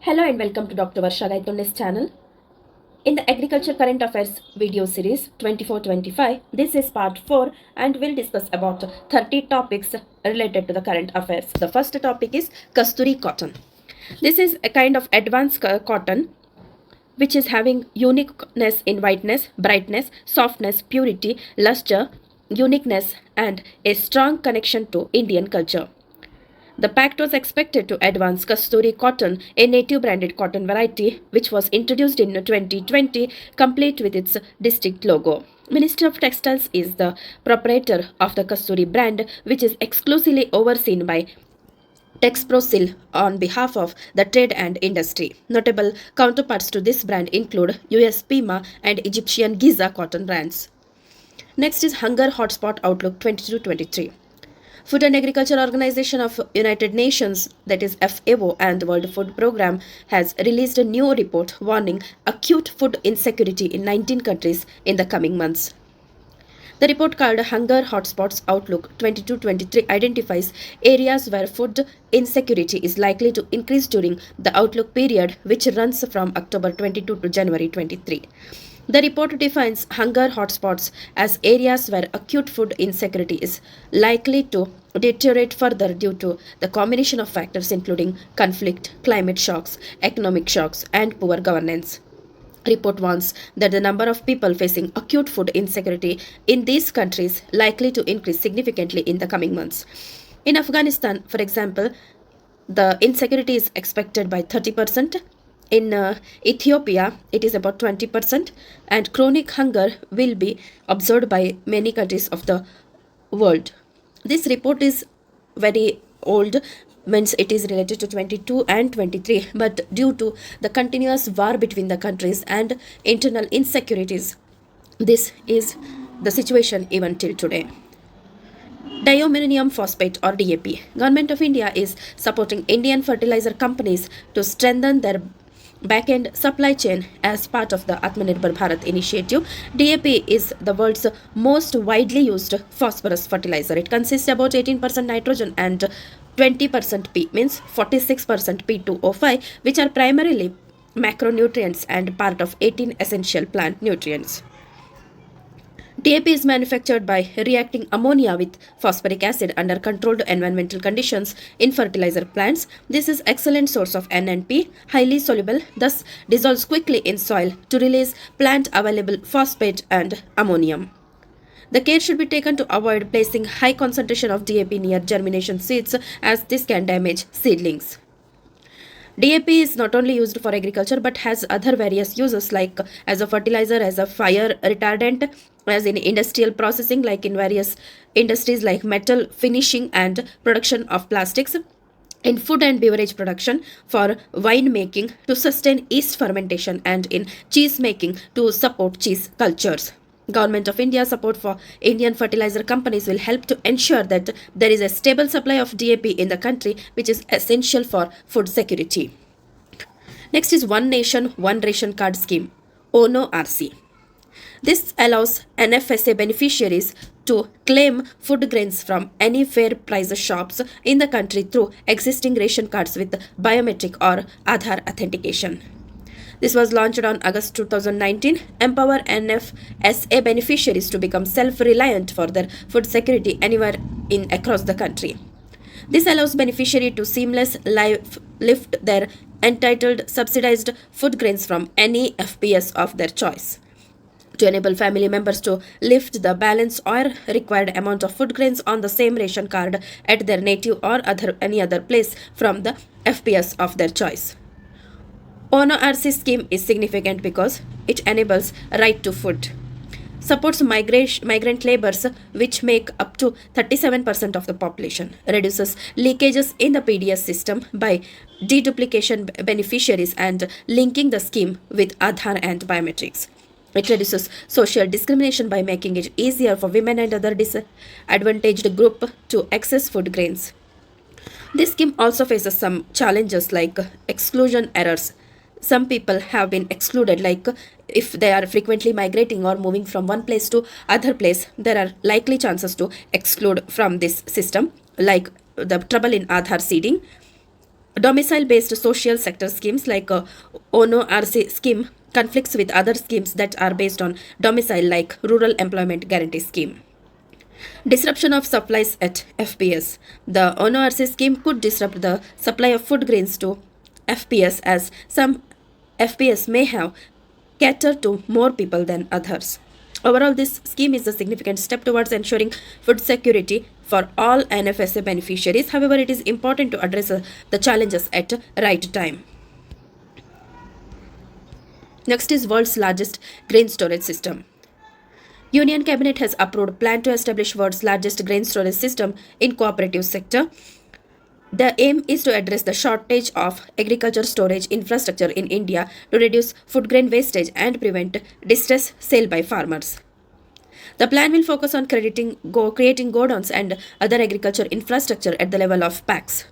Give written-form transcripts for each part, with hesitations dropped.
Hello and welcome to Dr. Varsha Gaitonde's channel. In the Agriculture Current Affairs video series 24-25, this is part 4 and we'll discuss about 30 topics related to the current affairs. The first topic is Kasturi cotton. This is a kind of advanced cotton which is having uniqueness in whiteness, brightness, softness, purity, luster, uniqueness and a strong connection to Indian culture. The pact was expected to advance Kasturi cotton, a native branded cotton variety which was introduced in 2020, complete with its distinct logo. Ministry of Textiles is the proprietor of the Kasturi brand, which is exclusively overseen by Texprosil on behalf of the trade and industry. Notable counterparts to this brand include US Pima and Egyptian Giza cotton brands. Next is Hunger Hotspot Outlook 22-23. Food and Agriculture Organization of United Nations, that is FAO, and the World Food Programme has released a new report warning acute food insecurity in 19 countries in the coming months. The report called Hunger Hotspots Outlook 22-23 identifies areas where food insecurity is likely to increase during the outlook period, which runs from October 22 to January 23. The report defines hunger hotspots as areas where acute food insecurity is likely to deteriorate further due to the combination of factors including conflict, climate shocks, economic shocks, and poor governance. Report warns that the number of people facing acute food insecurity in these countries likely to increase significantly in the coming months. In Afghanistan, for example, the insecurity is expected by 30%. In Ethiopia, it is about 20%, and chronic hunger will be observed by many countries of the world. This report is very old, means it is related to 22 and 23, but due to the continuous war between the countries and internal insecurities, this is the situation even till today. Diammonium phosphate or DAP. Government of India is supporting Indian fertilizer companies to strengthen their back-end supply chain as part of the Atmanirbhar Bharat initiative. DAP is the world's most widely used phosphorus fertilizer. It consists about 18% nitrogen and 20% P, means 46% P2O5, which are primarily macronutrients and part of 18 essential plant nutrients. DAP is manufactured by reacting ammonia with phosphoric acid under controlled environmental conditions in fertilizer plants. This is excellent source of N and P, highly soluble, thus dissolves quickly in soil to release plant available phosphate and ammonium. The care should be taken to avoid placing high concentration of DAP near germination seeds, as this can damage seedlings. DAP is not only used for agriculture but has other various uses like as a fertilizer, as a fire retardant, as in industrial processing like in various industries like metal finishing and production of plastics, in food and beverage production for wine making to sustain yeast fermentation, and in cheese making to support cheese cultures. Government of India support for Indian fertilizer companies will help to ensure that there is a stable supply of DAP in the country, which is essential for food security. Next is One Nation, One Ration Card Scheme, ONO RC. This allows NFSA beneficiaries to claim food grains from any fair price shops in the country through existing ration cards with biometric or Aadhaar authentication. This was launched on August 2019, empower NFSA beneficiaries to become self-reliant for their food security anywhere in across the country. This allows beneficiary to seamlessly lift their entitled subsidized food grains from any FPS of their choice. To enable family members to lift the balance or required amount of food grains on the same ration card at their native or any other place from the FPS of their choice. ONO RC scheme is significant because it enables right to food, supports migrant laborers which make up to 37% of the population, reduces leakages in the PDS system by deduplication beneficiaries and linking the scheme with Aadhaar and biometrics. It reduces social discrimination by making it easier for women and other disadvantaged groups to access food grains. This scheme also faces some challenges like exclusion errors. Some people have been excluded, like if they are frequently migrating or moving from one place to other place, there are likely chances to exclude from this system, like the trouble in Aadhaar seeding. Domicile-based social sector schemes like ONO RC scheme conflicts with other schemes that are based on domicile like Rural Employment Guarantee Scheme. Disruption of supplies at FPS. The ONO RC scheme could disrupt the supply of food grains to FPS as some FPS may have catered to more people than others. Overall, this scheme is a significant step towards ensuring food security for all NFSA beneficiaries. However, it is important to address the challenges at right time. Next is world's largest grain storage system. Union Cabinet has approved plan to establish world's largest grain storage system in cooperative sector. The aim is to address the shortage of agriculture storage infrastructure in India to reduce food grain wastage and prevent distress sale by farmers. The plan will focus on creating godowns and other agriculture infrastructure at the level of packs.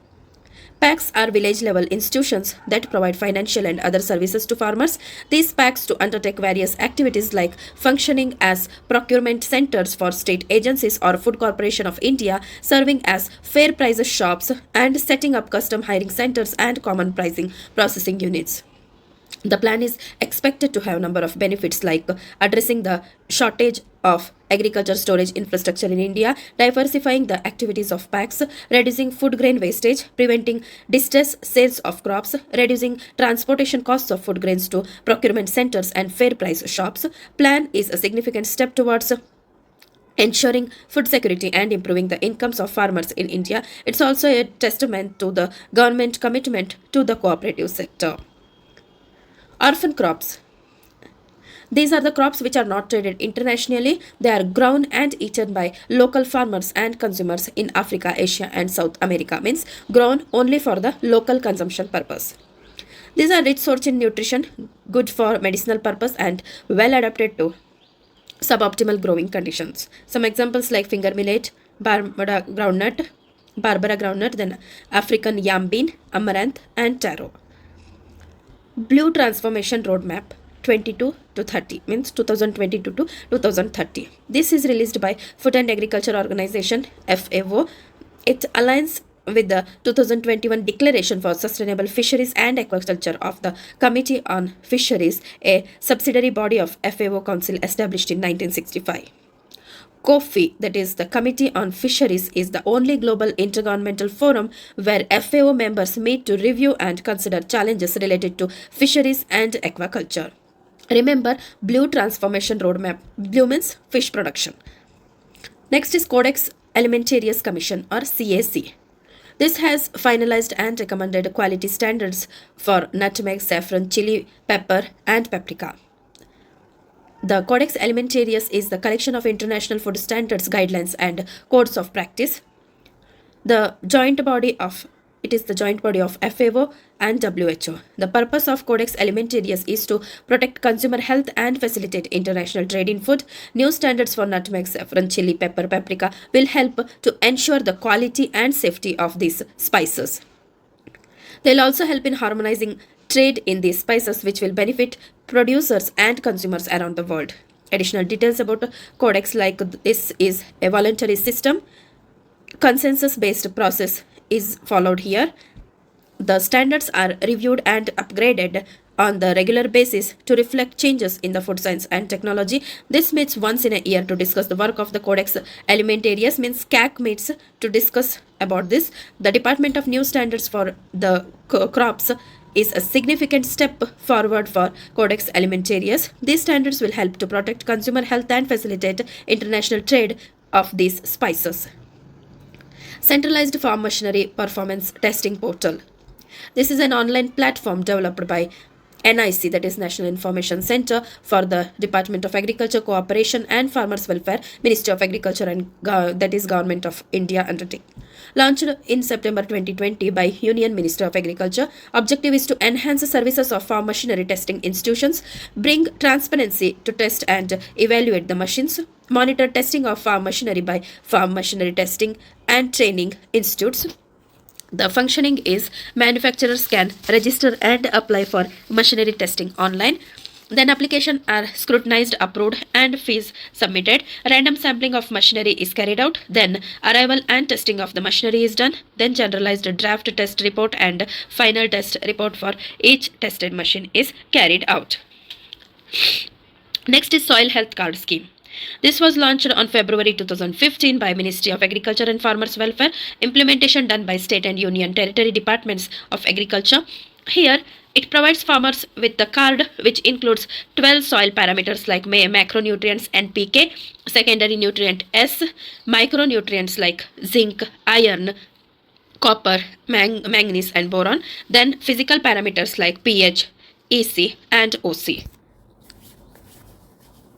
Packs are village level institutions that provide financial and other services to farmers. These packs to undertake various activities like functioning as procurement centers for state agencies or Food Corporation of India, serving as fair prices shops, and setting up custom hiring centers and common pricing processing units. The plan is expected to have a number of benefits like addressing the shortage of agriculture storage infrastructure in India, diversifying the activities of packs, reducing food grain wastage, preventing distress sales of crops, reducing transportation costs of food grains to procurement centers and fair price shops. Plan is a significant step towards ensuring food security and improving the incomes of farmers in India. It's also a testament to the government commitment to the cooperative sector. Orphan crops. These are the crops which are not traded internationally. They are grown and eaten by local farmers and consumers in Africa, Asia, and South America. Means grown only for the local consumption purpose. These are rich source in nutrition, good for medicinal purpose, and well adapted to suboptimal growing conditions. Some examples like finger millet, Barbara groundnut, then African yam bean, amaranth, and taro. Blue Transformation Roadmap 22 to 30 means 2022 to 2030. This is released by Food and Agriculture Organization FAO. It aligns with the 2021 Declaration for Sustainable Fisheries and Aquaculture of the Committee on Fisheries, a subsidiary body of FAO Council established in 1965. COFI, that is the Committee on Fisheries, is the only global intergovernmental forum where FAO members meet to review and consider challenges related to fisheries and aquaculture. Remember, Blue Transformation Roadmap. Blue means fish production. Next is Codex Alimentarius Commission or CAC. This has finalized and recommended quality standards for nutmeg, saffron, chili, pepper, and paprika. The Codex Alimentarius is the collection of international food standards, guidelines, and codes of practice. It is the joint body of FAO and WHO. The purpose of Codex Alimentarius is to protect consumer health and facilitate international trade in food. New standards for nutmeg, saffron, chili, pepper, paprika will help to ensure the quality and safety of these spices. They'll also help in harmonizing trade in these spices, which will benefit producers and consumers around the world. Additional details about Codex like this is a voluntary system. Consensus-based process is followed here. The standards are reviewed and upgraded on the regular basis to reflect changes in the food science and technology. This meets once in a year to discuss the work of the Codex Alimentarius, means CAC meets to discuss about this. The Department of New Standards for the Crops is a significant step forward for Codex Alimentarius. These standards will help to protect consumer health and facilitate international trade of these spices. Centralized Farm Machinery Performance Testing Portal. This is an online platform developed by NIC, that is National Information Center for the Department of Agriculture, Cooperation and Farmers Welfare, Ministry of Agriculture and that is Government of India undertaking. Launched in September 2020 by Union Ministry of Agriculture. Objective is to enhance the services of farm machinery testing institutions, bring transparency to test and evaluate the machines, monitor testing of farm machinery by farm machinery testing and training institutes. The functioning is manufacturers can register and apply for machinery testing online. Then application are scrutinized, approved, and fees submitted. Random sampling of machinery is carried out. Then arrival and testing of the machinery is done. Then generalized draft test report and final test report for each tested machine is carried out. Next is Soil Health Card Scheme. This was launched on February 2015 by Ministry of Agriculture and Farmers Welfare. Implementation done by state and union territory departments of agriculture. Here, it provides farmers with the card which includes 12 soil parameters like macronutrients NPK, secondary nutrient S, micronutrients like zinc, iron, copper, manganese and boron, then physical parameters like pH, EC and OC.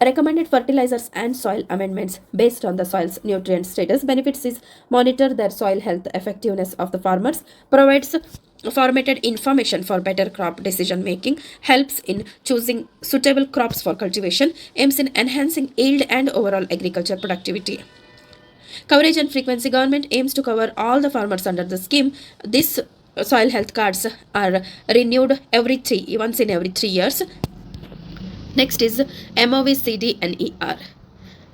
Recommended fertilizers and soil amendments based on the soil's nutrient status. Benefits is monitor their soil health effectiveness of the farmers, provides formatted information for better crop decision making, helps in choosing suitable crops for cultivation, aims in enhancing yield and overall agriculture productivity. Coverage and frequency. Government aims to cover all the farmers under the scheme. This soil health cards are renewed once in every 3 years. Next is MOVCDNER.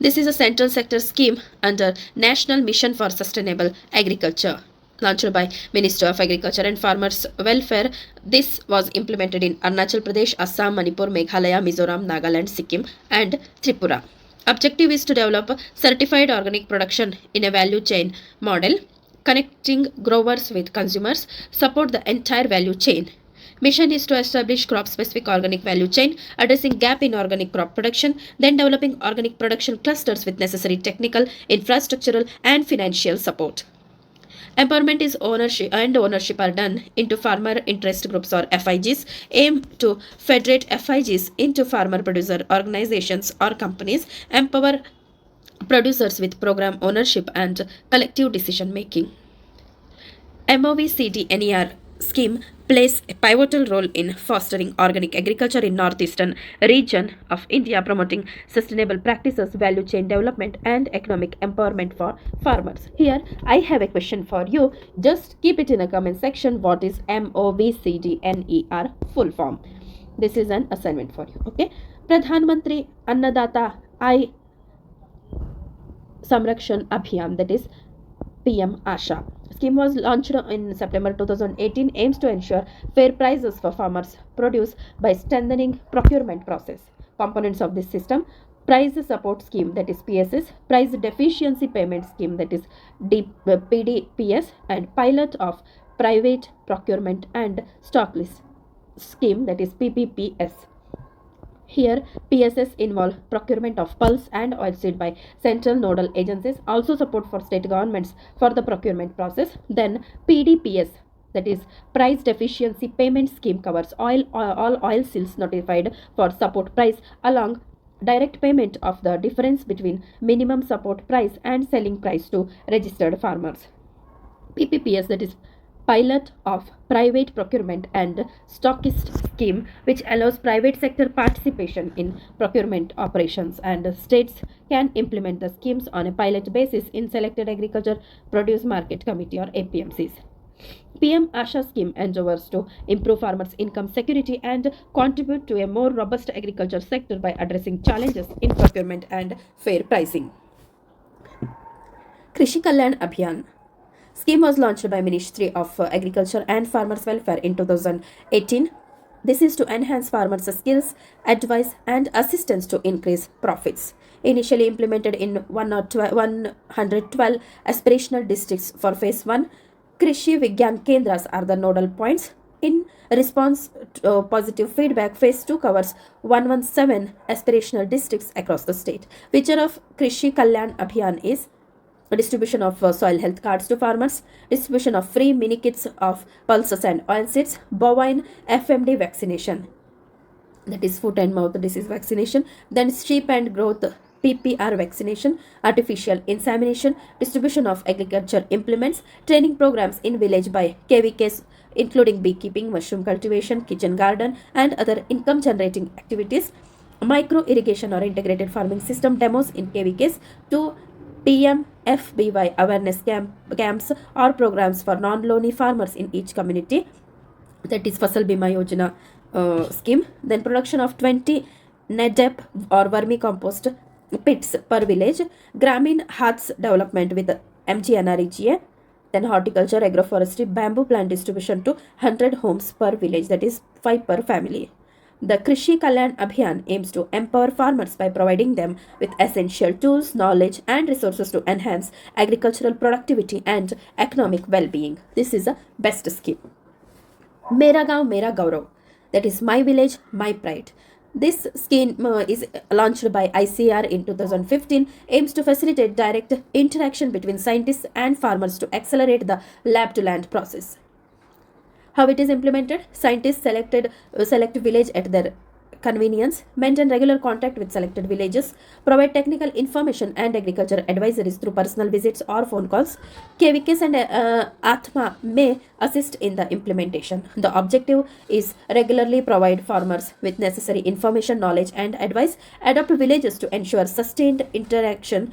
This is a central sector scheme under National Mission for Sustainable Agriculture, launched by Ministry of Agriculture and Farmers Welfare. This was implemented in Arunachal Pradesh, Assam, Manipur, Meghalaya, Mizoram, Nagaland, Sikkim and Tripura. Objective is to develop certified organic production in a value chain model, connecting growers with consumers, support the entire value chain. Mission is to establish crop-specific organic value chain, addressing gap in organic crop production, then developing organic production clusters with necessary technical, infrastructural and financial support. Empowerment is ownership are done into farmer interest groups or FIGs, aim to federate FIGs into farmer producer organizations or companies, empower producers with program ownership and collective decision making. MOVCDNER scheme plays a pivotal role in fostering organic agriculture in northeastern region of India, promoting sustainable practices, value chain development and economic empowerment for farmers. Here I have a question for you. Just keep it in a comment section. What is MOVCDNER full form? This is an assignment for you. Okay. Pradhan Mantri Annadata I Samrakshan Abhiyan, that is PM Asha. Scheme was launched in September 2018, aims to ensure fair prices for farmers' produce by strengthening procurement process. Components of this system: Price Support Scheme, that is PSS, Price Deficiency Payment Scheme, that is PDPS, and Pilot of Private Procurement and Stock List Scheme, that is PPPS. Here, PSS involve procurement of pulse and oilseed by central nodal agencies, also support for state governments for the procurement process. Then PDPS, that is Price Deficiency Payment Scheme, covers all oil seals notified for support price along direct payment of the difference between minimum support price and selling price to registered farmers. PPPS, that is Pilot of Private Procurement and Stockist Scheme, which allows private sector participation in procurement operations, and states can implement the schemes on a pilot basis in selected agriculture produce market committee or APMCs. PM Asha scheme endeavors to improve farmers' income security and contribute to a more robust agriculture sector by addressing challenges in procurement and fair pricing. Krishi Kalyan Abhiyan scheme was launched by Ministry of Agriculture and Farmers Welfare in 2018. This is to enhance farmers' skills, advice and assistance to increase profits. Initially implemented in 112 aspirational districts for phase 1, Krishi Vigyan Kendras are the nodal points. In response to positive feedback, phase 2 covers 117 aspirational districts across the state. Feature of Krishi Kalyan Abhiyan is distribution of soil health cards to farmers, distribution of free mini kits of pulses and oilseeds, bovine FMD vaccination, that is foot and mouth disease vaccination, then sheep and growth PPR vaccination, artificial insemination, distribution of agriculture implements, training programs in village by KVKs including beekeeping, mushroom cultivation, kitchen garden and other income generating activities, micro irrigation or integrated farming system demos in KVKs, to PMFBY awareness camps or programs for non-loany farmers in each community, that is Fasal Bima Yojana scheme. Then production of 20 NEDEP or vermicompost pits per village. Gramin Huts development with MGNREGA. Then horticulture, agroforestry, bamboo plant distribution to 100 homes per village, that is 5 per family. The Krishi Kalyan Abhiyan aims to empower farmers by providing them with essential tools, knowledge, and resources to enhance agricultural productivity and economic well being. This is a best scheme. Mera Gaon Mera Gaurav, that is My Village, My Pride. This scheme is launched by ICR in 2015, aims to facilitate direct interaction between scientists and farmers to accelerate the lab to land process. How it is implemented? Scientists select village at their convenience, maintain regular contact with selected villages, provide technical information and agriculture advisories through personal visits or phone calls. KVKs and Atma may assist in the implementation. The objective is regularly provide farmers with necessary information, knowledge and advice, adopt villages to ensure sustained interaction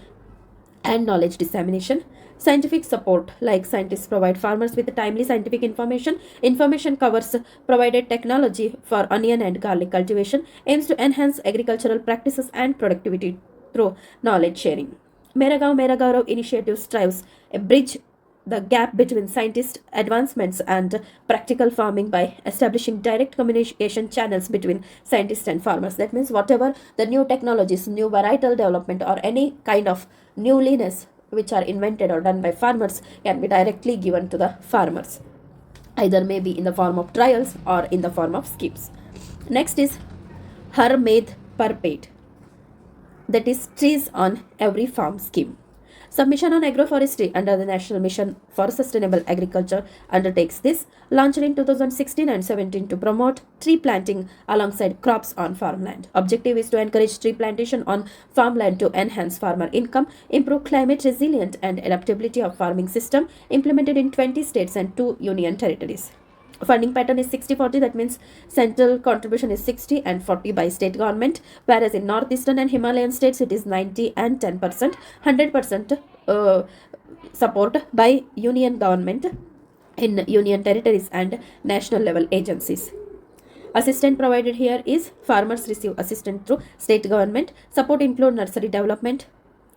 and knowledge dissemination. Scientific support, like scientists provide farmers with timely scientific information. Information covers provided technology for onion and garlic cultivation, aims to enhance agricultural practices and productivity through knowledge sharing. Mera Gaon Mera Gaurav initiative strives a bridge the gap between scientist advancements and practical farming by establishing direct communication channels between scientists and farmers. That means whatever the new technologies, new varietal development, or any kind of newliness which are invented or done by farmers can be directly given to the farmers, either maybe in the form of trials or in the form of schemes. Next is Har Med Per Ped, that is Trees on Every Farm scheme. Submission on agroforestry under the National Mission for Sustainable Agriculture undertakes this, launched in 2016 and 17 to promote tree planting alongside crops on farmland. Objective is to encourage tree plantation on farmland to enhance farmer income, improve climate resilient and adaptability of farming system, implemented in 20 states and 2 union territories. Funding pattern is 60-40, that means central contribution is 60 and 40 by state government, whereas in northeastern and Himalayan states it is 90 and 10%, 100% support by union government in union territories and national level agencies. Assistance provided here is farmers receive assistance through state government. Support include nursery development,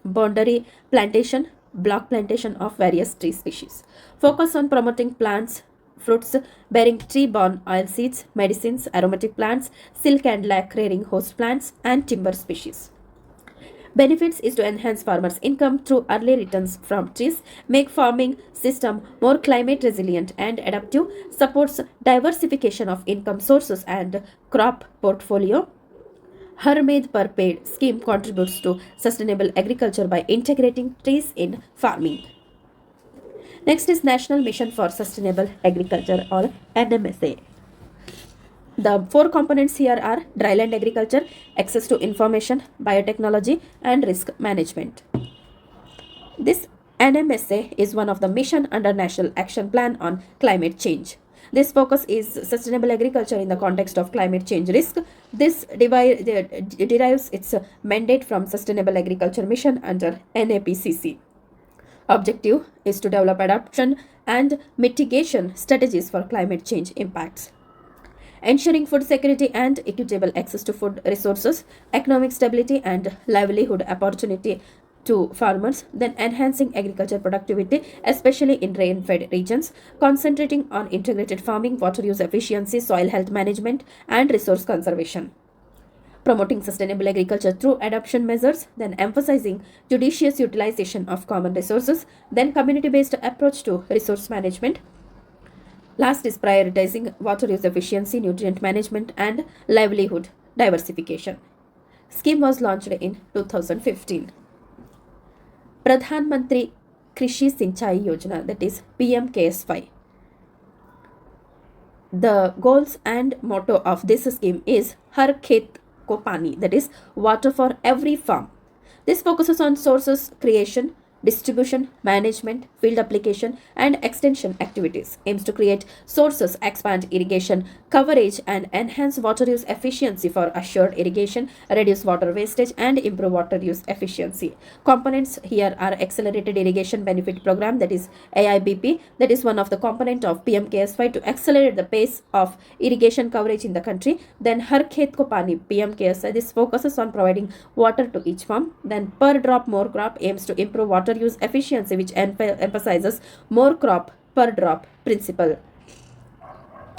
boundary plantation, block plantation of various tree species. Focus on promoting plants, fruits bearing tree-borne oil seeds, medicines, aromatic plants, silk and lac rearing host plants, and timber species. Benefits is to enhance farmers' income through early returns from trees, make farming system more climate resilient and adaptive, supports diversification of income sources and crop portfolio. Har Med Per Ped scheme contributes to sustainable agriculture by integrating trees in farming. Next is National Mission for Sustainable Agriculture or NMSA. The 4 components here are dryland agriculture, access to information, biotechnology, and risk management. This NMSA is one of the mission under National Action Plan on Climate Change. This focus is sustainable agriculture in the context of climate change risk. This derives its mandate from Sustainable Agriculture Mission under NAPCC. Objective is to develop adaptation and mitigation strategies for climate change impacts, ensuring food security and equitable access to food resources, economic stability and livelihood opportunity to farmers, then enhancing agriculture productivity, especially in rain-fed regions, concentrating on integrated farming, water use efficiency, soil health management, and resource conservation. Promoting sustainable agriculture through adoption measures, then emphasizing judicious utilization of common resources, then community-based approach to resource management. Last is prioritizing water use efficiency, nutrient management, and livelihood diversification. Scheme was launched in 2015. Pradhan Mantri Krishi Sinchai Yojana, that is PMKSY. The goals and motto of this scheme is Har Khet Ko Pani, that is water for every farm. This focuses on sources creation, distribution, management, field application, and extension activities. Aims to create sources, expand irrigation coverage, and enhance water use efficiency for assured irrigation, reduce water wastage, and improve water use efficiency. Components here are Accelerated Irrigation Benefit Program, that is AIBP, that is one of the component of PMKSY to accelerate the pace of irrigation coverage in the country. Then Har Khet Ko Pani, PMKSY, this focuses on providing water to each farm. Then Per Drop More Crop aims to improve water use efficiency, which emphasizes more crop per drop principle.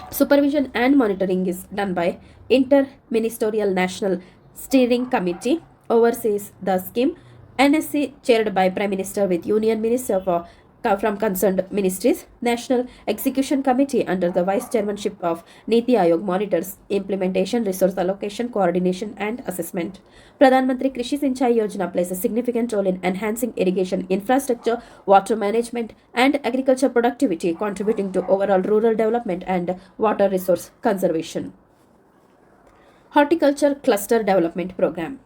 Supervision and monitoring is done by Inter-Ministerial National Steering Committee, oversees the scheme. NSC chaired by Prime Minister with Union Minister from concerned ministries. National Execution Committee under the Vice Chairmanship of Niti Aayog monitors implementation, resource allocation, coordination and assessment. Pradhan Mantri Krishi Sinchai Yojana plays a significant role in enhancing irrigation infrastructure, water management and agriculture productivity, contributing to overall rural development and water resource conservation. Horticulture Cluster Development Program.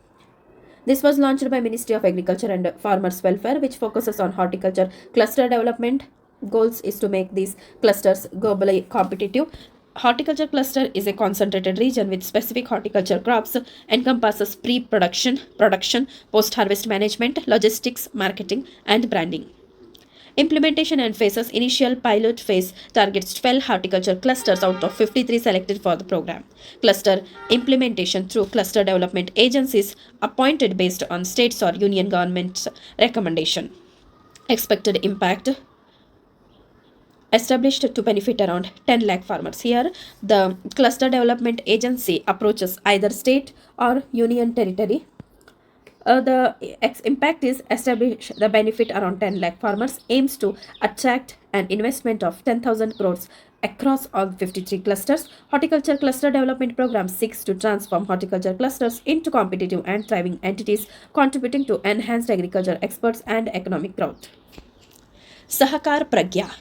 This was launched by Ministry of Agriculture and Farmers Welfare, which focuses on horticulture cluster development. Goals is to make these clusters globally competitive. Horticulture cluster is a concentrated region with specific horticulture crops, encompasses pre-production, production, post-harvest management, logistics, marketing, and branding. Implementation and phases. Initial pilot phase targets 12 horticulture clusters out of 53 selected for the program. Cluster implementation through cluster development agencies appointed based on states or union government's recommendation. Expected impact. Established to benefit around 10 lakh farmers. Here, the cluster development agency approaches either state or union territory. The impact is establish the benefit around 10 lakh farmers, aims to attract an investment of 10,000 crores across all 53 clusters. Horticulture Cluster Development Program seeks to transform horticulture clusters into competitive and thriving entities, contributing to enhanced agriculture experts and economic growth. Sahakar Pragya.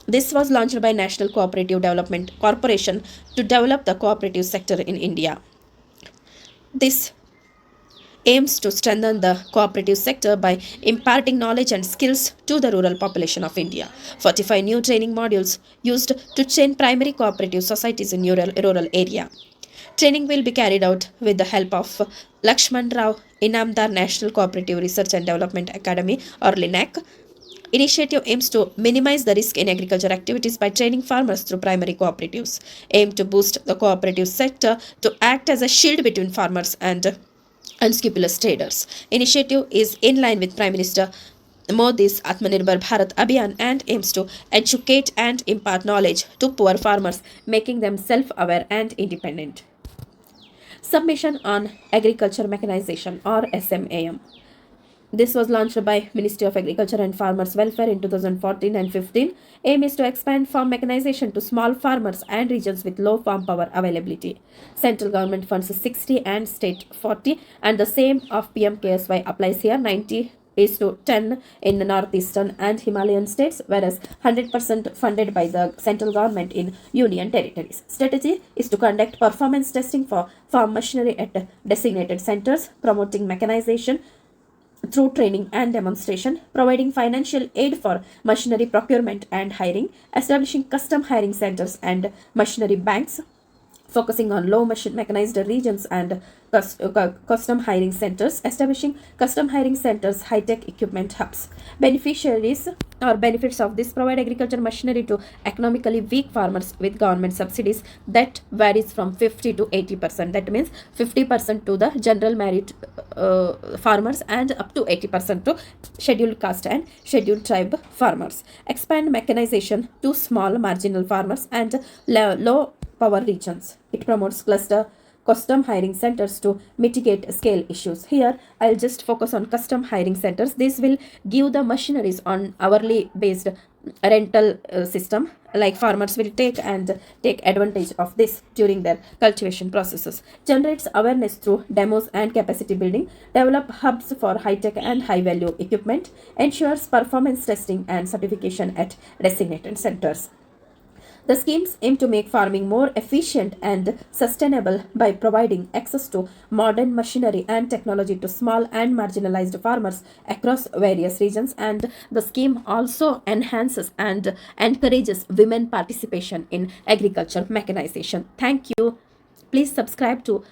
This was launched by National Cooperative Development Corporation to develop the cooperative sector in India. This aims to strengthen the cooperative sector by imparting knowledge and skills to the rural population of India. 45 new training modules used to train primary cooperative societies in rural area. Training will be carried out with the help of Lakshman Rao Inamdar National Cooperative Research and Development Academy or LINAC. Initiative aims to minimize the risk in agriculture activities by training farmers through primary cooperatives. Aim to boost the cooperative sector to act as a shield between farmers and unscrupulous traders. Initiative is in line with Prime Minister Modi's Atmanirbhar Bharat Abhiyan and aims to educate and impart knowledge to poor farmers, making them self-aware and independent. Submission on Agriculture Mechanization or SMAM. This was launched by Ministry of Agriculture and Farmers Welfare in 2014 and 15. Aim is to expand farm mechanization to small farmers and regions with low farm power availability. Central government funds 60 and state 40, and the same of PMKSY applies here. 90:10 in the northeastern and Himalayan states, whereas 100% funded by the central government in union territories. Strategy is to conduct performance testing for farm machinery at designated centers, promoting mechanization through training and demonstration, providing financial aid for machinery procurement and hiring, establishing custom hiring centers and machinery banks, focusing on low mechanized regions and custom hiring centers, establishing custom hiring centers, high-tech equipment hubs. Beneficiaries or benefits of this: provide agriculture machinery to economically weak farmers with government subsidies that varies from 50 to 80%. That means 50% to the general merit farmers and up to 80% to scheduled caste and scheduled tribe farmers. Expand mechanization to small marginal farmers and low power regions. It promotes custom hiring centers to mitigate scale issues. Here, I'll just focus on custom hiring centers. This will give the machineries on hourly based rental system, like farmers will take advantage of this during their cultivation processes. Generates awareness through demos and capacity building. Develop hubs for high-tech and high-value equipment. Ensures performance testing and certification at designated centers. The schemes aim to make farming more efficient and sustainable by providing access to modern machinery and technology to small and marginalized farmers across various regions. And the scheme also enhances and encourages women participation in agriculture mechanization. Thank you. Please subscribe to